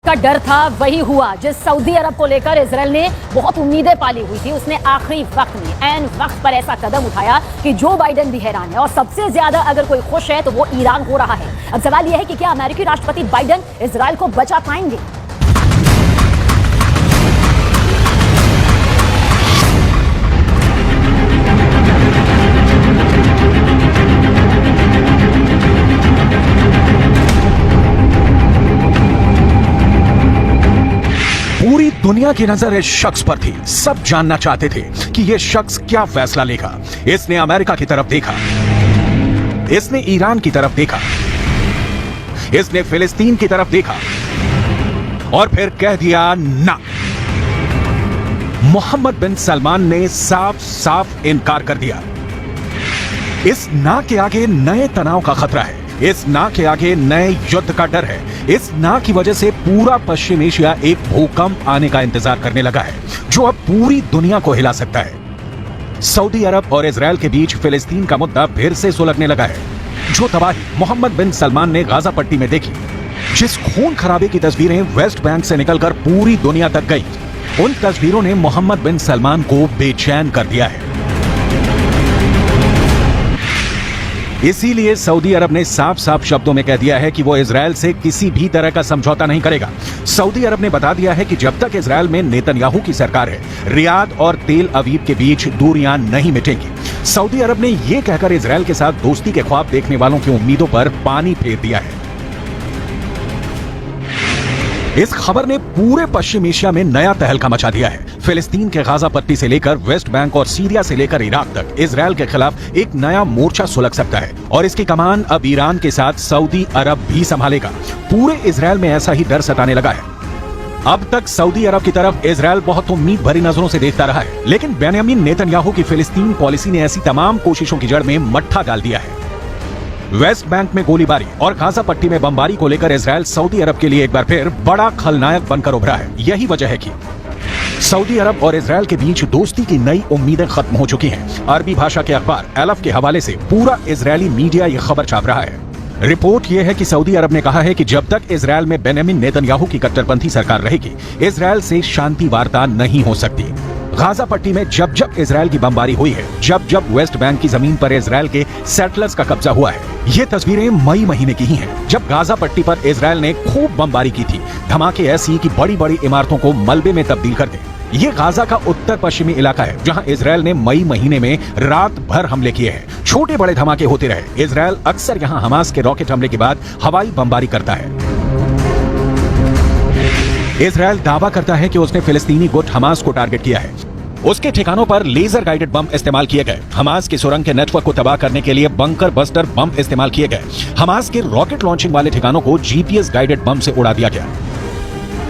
का डर था वही हुआ। जिस सऊदी अरब को लेकर इजराइल ने बहुत उम्मीदें पाली हुई थी, उसने आखिरी वक्त में ऐन वक्त पर ऐसा कदम उठाया कि जो बाइडेन भी हैरान है। और सबसे ज्यादा अगर कोई खुश है तो वो ईरान हो रहा है। अब सवाल यह है कि क्या अमेरिकी राष्ट्रपति बाइडेन इजराइल को बचा पाएंगे? पूरी दुनिया की नजर इस शख्स पर थी। सब जानना चाहते थे कि यह शख्स क्या फैसला लेगा। इसने अमेरिका की तरफ देखा, इसने ईरान की तरफ देखा, इसने फिलिस्तीन की तरफ देखा और फिर कह दिया ना। मोहम्मद बिन सलमान ने साफ साफ इनकार कर दिया। इस ना के आगे नए तनाव का खतरा है, इस ना के आगे नए युद्ध का डर है। इस ना की वजह से पूरा पश्चिम एशिया एक भूकंप आने का इंतजार करने लगा है, जो अब पूरी दुनिया को हिला सकता है। सऊदी अरब और इजराइल के बीच फिलिस्तीन का मुद्दा फिर से सुलगने लगा है। जो तबाही मोहम्मद बिन सलमान ने गाजा पट्टी में देखी, जिस खून खराबे की तस्वीरें वेस्ट बैंक से निकलकर पूरी दुनिया तक गई, उन तस्वीरों ने मोहम्मद बिन सलमान को बेचैन कर दिया है। इसीलिए सऊदी अरब ने साफ साफ शब्दों में कह दिया है कि वो इजराइल से किसी भी तरह का समझौता नहीं करेगा। सऊदी अरब ने बता दिया है कि जब तक इजराइल में नेतन्याहू की सरकार है, रियाद और तेल अवीव के बीच दूरियां नहीं मिटेंगी। सऊदी अरब ने यह कहकर इजराइल के साथ दोस्ती के ख्वाब देखने वालों की उम्मीदों पर पानी फेर दिया है। इस खबर ने पूरे पश्चिम एशिया में नया तहलका मचा दिया है। फिलिस्तीन के गाजा पट्टी से लेकर वेस्ट बैंक और सीरिया से लेकर इराक तक इजराइल के खिलाफ एक नया मोर्चा सुलग सकता है और इसकी कमान अब ईरान के साथ सऊदी अरब भी संभालेगा। पूरे इजराइल में ऐसा ही डर सताने लगा है। अब तक सऊदी अरब की तरफ इजराइल बहुत उम्मीद भरी नजरों से देखता रहा है, लेकिन बेंयामीन नेतन्याहू की फिलिस्तीन पॉलिसी ने ऐसी तमाम कोशिशों की जड़ में मट्ठा डाल दिया है। वेस्ट बैंक में गोलीबारी और गाजा पट्टी में बमबारी को लेकर इजराइल सऊदी अरब के लिए एक बार फिर बड़ा खलनायक बनकर उभरा है। यही वजह है कि सऊदी अरब और इजराइल के बीच दोस्ती की नई उम्मीदें खत्म हो चुकी हैं। अरबी भाषा के अखबार अलफ के हवाले से पूरा इजरायली मीडिया ये खबर छाप रहा है। रिपोर्ट यह है कि सऊदी अरब ने कहा है कि जब तक इजराइल में बेंयामीन नेतन्याहू की कट्टरपंथी सरकार रहेगी, इजराइल से शांति वार्ता नहीं हो सकती। गाजा पट्टी में जब जब इजराइल की बमबारी हुई है, जब जब वेस्ट बैंक की जमीन पर इजराइल के सेटलर्स का कब्जा हुआ है, ये तस्वीरें मई महीने की ही हैं, जब गाजा पट्टी पर इजराइल ने खूब बमबारी की थी। धमाके ऐसी कि बड़ी बड़ी इमारतों को मलबे में तब्दील कर दे। ये गाजा का उत्तर पश्चिमी इलाका है, जहां इजराइल ने मई महीने में रात भर हमले किए हैं। छोटे बड़े धमाके होते रहे। इजराइल अक्सर यहां हमास के रॉकेट हमले के बाद हवाई बमबारी करता है। इजराइल दावा करता है कि उसने फिलिस्तीनी गुट हमास को टारगेट किया है। उसके ठिकानों पर लेजर गाइडेड बम इस्तेमाल किए गए। हमास की सुरंग के नेटवर्क को तबाह करने के लिए बंकर बस्टर बम इस्तेमाल किए गए। हमास के रॉकेट लॉन्चिंग वाले ठिकानों को जीपीएस गाइडेड बम से उड़ा दिया गया।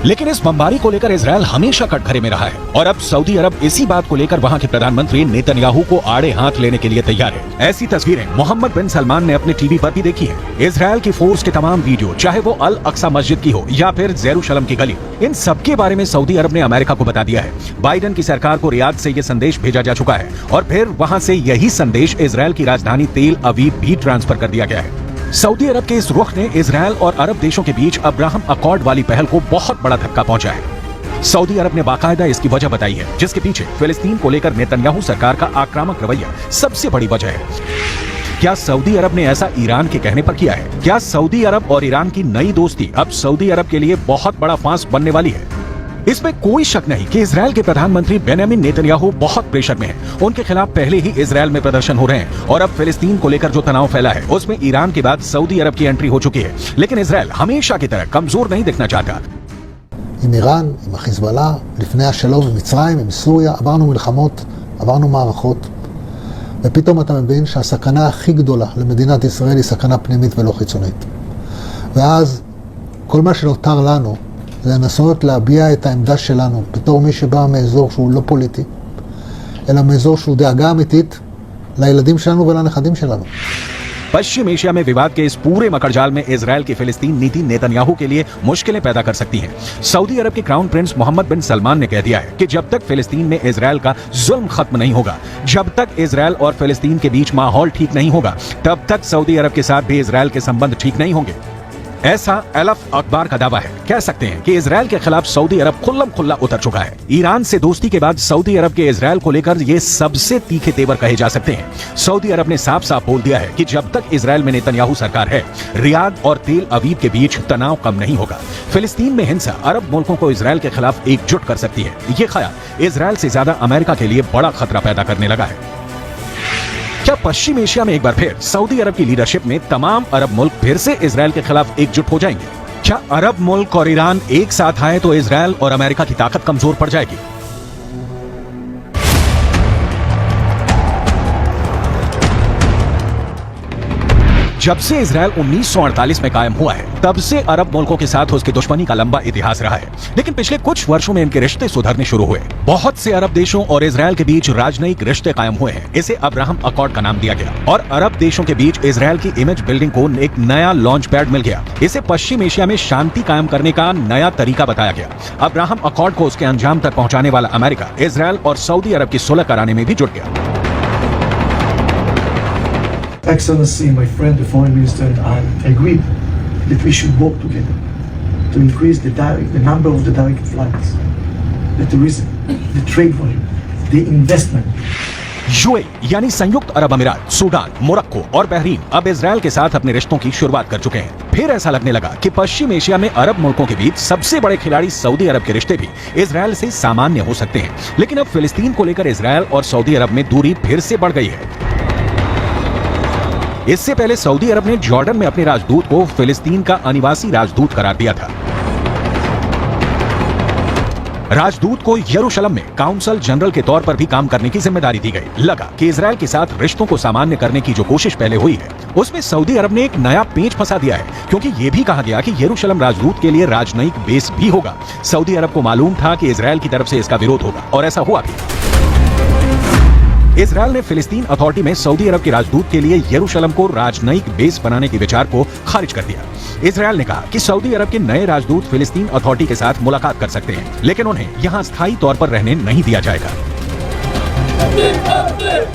लेकिन इस बमबारी को लेकर इजराइल हमेशा कटघरे में रहा है और अब सऊदी अरब इसी बात को लेकर वहां के प्रधानमंत्री नेतन्याहू को आड़े हाथ लेने के लिए तैयार है। ऐसी तस्वीरें मोहम्मद बिन सलमान ने अपने टीवी पर भी देखी है। इजराइल की फोर्स के तमाम वीडियो, चाहे वो अल अक्सा मस्जिद की हो या फिर जेरूशलम की गली, इन सबके बारे में सऊदी अरब ने अमेरिका को बता दिया है। बाइडेन की सरकार को रियाद से यह संदेश भेजा जा चुका है और फिर वहां से यही संदेश इजराइल की राजधानी तेल अवीव भी ट्रांसफर कर दिया गया है। सऊदी अरब के इस रुख ने इजराइल और अरब देशों के बीच अब्राहम अकॉर्ड वाली पहल को बहुत बड़ा धक्का पहुंचा है। सऊदी अरब ने बाकायदा इसकी वजह बताई है, जिसके पीछे फिलिस्तीन को लेकर नेतन्याहू सरकार का आक्रामक रवैया सबसे बड़ी वजह है। क्या सऊदी अरब ने ऐसा ईरान के कहने पर किया है? क्या सऊदी अरब और ईरान की नई दोस्ती अब सऊदी अरब के लिए बहुत बड़ा फांस बनने वाली है? इसमें कोई शक नहीं कि इजराइल के प्रधानमंत्री बेंयामीन नेतन्याहू बहुत प्रेशर में हैं। उनके खिलाफ पहले ही इजराइल में प्रदर्शन हो रहे हैं और अब फिलिस्तीन को लेकर जो तनाव फैला है, उसमें ईरान के बाद सऊदी अरब की एंट्री हो चुकी है। लेकिन इजराइल हमेशा की तरह कमजोर नहीं दिखना चाहता। עם איראן, עם החיזבאללה, לפני השלום עם מצרים, עם סוריה, עברנו מלחמות, עברנו מערכות, ופתאום אתה מבין שהסכנה הכי גדולה למדינת ישראל היא סכנה פנימית ולא חיצונית. ואז כל מה שנותר לנו זה לנסות להביע את העמדה שלנו בתור מי שבא מאזור שהוא לא פוליטי, אלא מאזור שהוא דאגה אמיתית לילדים שלנו ולנכדים שלנו. पश्चिम एशिया में विवाद के इस पूरे मकड़जाल में इजराइल की फिलिस्तीन नीति नेतन्याहू के लिए मुश्किलें पैदा कर सकती है। सऊदी अरब के क्राउन प्रिंस मोहम्मद बिन सलमान ने कह दिया है कि जब तक फिलिस्तीन में इजराइल का जुल्म खत्म नहीं होगा, जब तक इजराइल और फिलिस्तीन के बीच माहौल ठीक नहीं होगा, तब तक सऊदी अरब के साथ भी इजराइल के संबंध ठीक नहीं होंगे। ऐसा अलफ अखबार का दावा है। कह सकते हैं कि इजराइल के खिलाफ सऊदी अरब खुल्लम खुल्ला उतर चुका है। ईरान से दोस्ती के बाद सऊदी अरब के इजराइल को लेकर ये सबसे तीखे तेवर कहे जा सकते हैं। सऊदी अरब ने साफ साफ बोल दिया है कि जब तक इजराइल में नेतन्याहू सरकार है, रियाद और तेल अवीव के बीच तनाव कम नहीं होगा। फिलिस्तीन में हिंसा अरब मुल्कों को इजराइल के खिलाफ एकजुट कर सकती है। ये ख्याल इजराइल से ज्यादा अमेरिका के लिए बड़ा खतरा पैदा करने लगा है। क्या पश्चिम एशिया में एक बार फिर सऊदी अरब की लीडरशिप में तमाम अरब मुल्क फिर से इजराइल के खिलाफ एकजुट हो जाएंगे? क्या अरब मुल्क और ईरान एक साथ आए तो इजराइल और अमेरिका की ताकत कमजोर पड़ जाएगी? जब से इजराइल 1948 में कायम हुआ है, तब से अरब मुल्कों के साथ उसकी दुश्मनी का लंबा इतिहास रहा है। लेकिन पिछले कुछ वर्षों में इनके रिश्ते सुधरने शुरू हुए। बहुत से अरब देशों और इजराइल के बीच राजनयिक रिश्ते कायम हुए हैं। इसे अब्राहम अकॉर्ड का नाम दिया गया और अरब देशों के बीच इजराइल की इमेज बिल्डिंग को एक नया लॉन्च पैड मिल गया। इसे पश्चिम एशिया में शांति कायम करने का नया तरीका बताया गया। अब्राहम अकॉर्ड को उसके अंजाम तक पहुंचाने वाला अमेरिका इजराइल और सऊदी अरब की सुलह कराने में भी जुट गया। Excellency, my friend, the Foreign Minister, and I agreed that we should work together to increase the number of the direct flights, the tourism, the trade volume, the investment. UAE यानी संयुक्त अरब अमीरात, Sudan, Morocco और Bahrain अब Israel के साथ अपने रिश्तों की शुरुआत कर चुके हैं। फिर ऐसा लगने लगा कि पश्चिम एशिया में अरब मुल्कों के बीच सबसे बड़े खिलाड़ी सऊदी अरब के रिश्ते भी इजराइल से सामान्य हो सकते हैं। लेकिन अब फिलिस्तीन को लेकर इजराइल और सऊदी अरब में दूरी फिर से बढ़ गई है। इससे पहले सऊदी अरब ने जॉर्डन में अपने राजदूत को फिलिस्तीन का अनिवासी राजदूत करार दिया था। राजदूत को यरूशलेम में काउंसल जनरल के तौर पर भी काम करने की जिम्मेदारी दी गई। लगा कि इजराइल के साथ रिश्तों को सामान्य करने की जो कोशिश पहले हुई है, उसमें सऊदी अरब ने एक नया पेंच फंसा दिया है, क्योंकि यह भी कहा गया कि यरूशलेम राजदूत के लिए राजनयिक बेस भी होगा। सऊदी अरब को मालूम था कि इजराइल की तरफ से इसका विरोध होगा और ऐसा हुआ भी। इजराइल ने फिलिस्तीन अथॉरिटी में सऊदी अरब के राजदूत के लिए यरूशलेम को राजनयिक बेस बनाने के विचार को खारिज कर दिया। इजराइल ने कहा कि सऊदी अरब के नए राजदूत फिलिस्तीन अथॉरिटी के साथ मुलाकात कर सकते हैं, लेकिन उन्हें यहां स्थायी तौर पर रहने नहीं दिया जाएगा।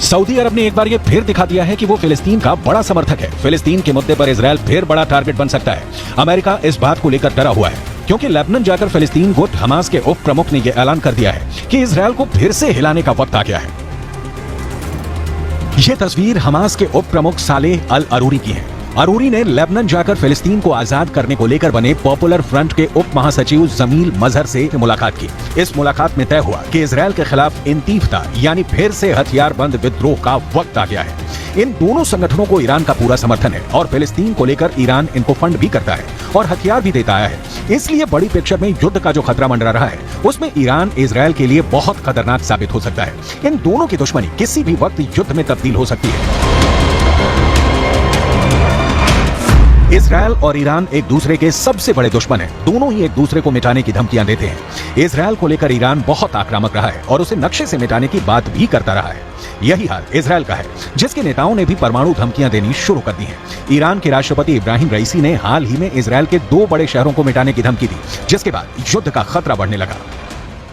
सऊदी अरब ने एक बार ये फिर दिखा दिया है कि वो फिलिस्तीन का बड़ा समर्थक है। फिलिस्तीन के मुद्दे पर इजराइल फिर बड़ा टारगेट बन सकता है। अमेरिका इस बात को लेकर डरा हुआ है, क्योंकि लेबनान जाकर फिलिस्तीन गुट हमास के उप प्रमुख ने यह ऐलान कर दिया है कि इजराइल को फिर से हिलाने का वक्त आ गया है। ये तस्वीर हमास के उप प्रमुख सालेह अल अरूरी की है। अरूरी ने लेबनान जाकर फिलिस्तीन को आजाद करने को लेकर बने पॉपुलर फ्रंट के उप महासचिव जमील मजहर से मुलाकात की। इस मुलाकात में तय हुआ कि इजराइल के खिलाफ इंतीफता यानी फिर से हथियारबंद विद्रोह का वक्त आ गया है। इन दोनों संगठनों को ईरान का पूरा समर्थन है और फिलिस्तीन को लेकर ईरान इनको फंड भी करता है और हथियार भी देता आया है। इसलिए बड़ी पिक्चर में युद्ध का जो खतरा मंडरा रहा है, उसमें ईरान इजराइल के लिए बहुत खतरनाक साबित हो सकता है। इन दोनों की दुश्मनी किसी भी वक्त युद्ध में तब्दील हो सकती है। इजराइल और ईरान एक दूसरे के सबसे बड़े दुश्मन हैं। दोनों ही एक दूसरे को मिटाने की धमकियां देते हैं। इजराइल को लेकर ईरान बहुत आक्रामक रहा है और उसे नक्शे से मिटाने की बात भी करता रहा है। यही हाल इजराइल का है, जिसके नेताओं ने भी परमाणु धमकियां देनी शुरू कर दी हैं। ईरान के राष्ट्रपति इब्राहिम रईसी ने हाल ही में इजराइल के 2 बड़े शहरों को मिटाने की धमकी दी, जिसके बाद युद्ध का खतरा बढ़ने लगा।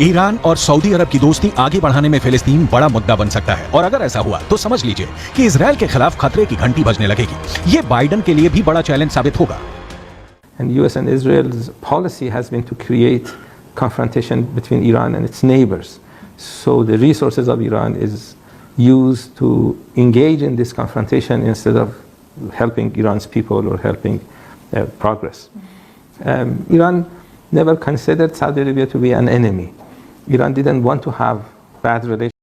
ईरान और सऊदी अरब की दोस्ती आगे बढ़ाने में फिलिस्तीन बड़ा मुद्दा बन सकता है और अगर ऐसा हुआ तो समझ लीजिए कि इजराइल के खिलाफ खतरे की घंटी बजने लगेगी। ये बाइडेन के लिए भी बड़ा चैलेंज साबित होगा। And US and Israel's policy has been to create confrontation between Iran and its neighbors. So the resources of Iran is used to engage in this confrontation instead of helping Iran's people or helping progress. Iran never considered Saudi Arabia to be an enemy. Iran didn't want to have bad relations.